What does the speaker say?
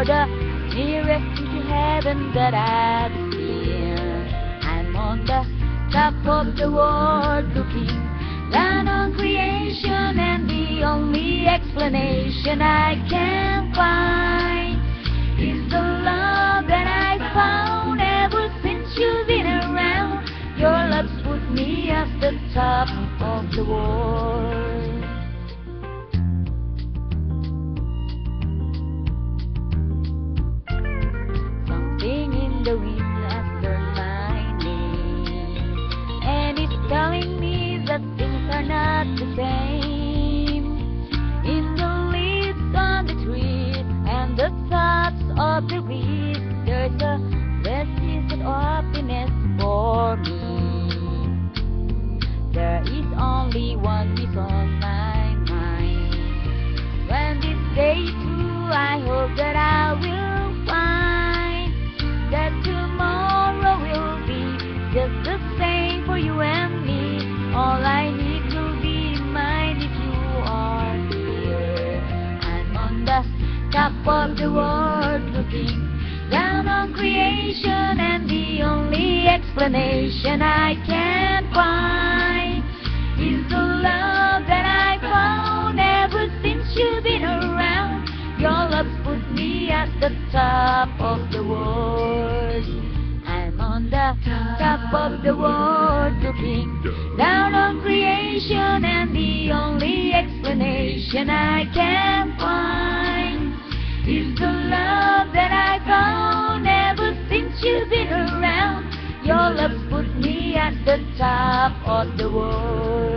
You're the nearest to heaven that I've seen. I'm on the top of the world looking down on creation, and the only explanation I can find is the love that I found ever since you've been around. Your love's put me at the top of the world. Something in the wind has learned my name, and it's telling me that things are not the same. In the leaves on the trees and the thoughts of the breeze, there's a restless happiness for me. There is only one piece on my mind. When this day is through, I hope that I will find that tomorrow will be just the same for you and me. All I need to be in mind if you are here. I'm on the top of the world looking down on creation, and the only explanation I can find is the love that I found ever since you've been around. Your love's put me at the top of the world. I'm on the top of the world looking down on creation, and the only explanation I can find is the love that I found ever since you've been around. Your love's put me at the top of the world.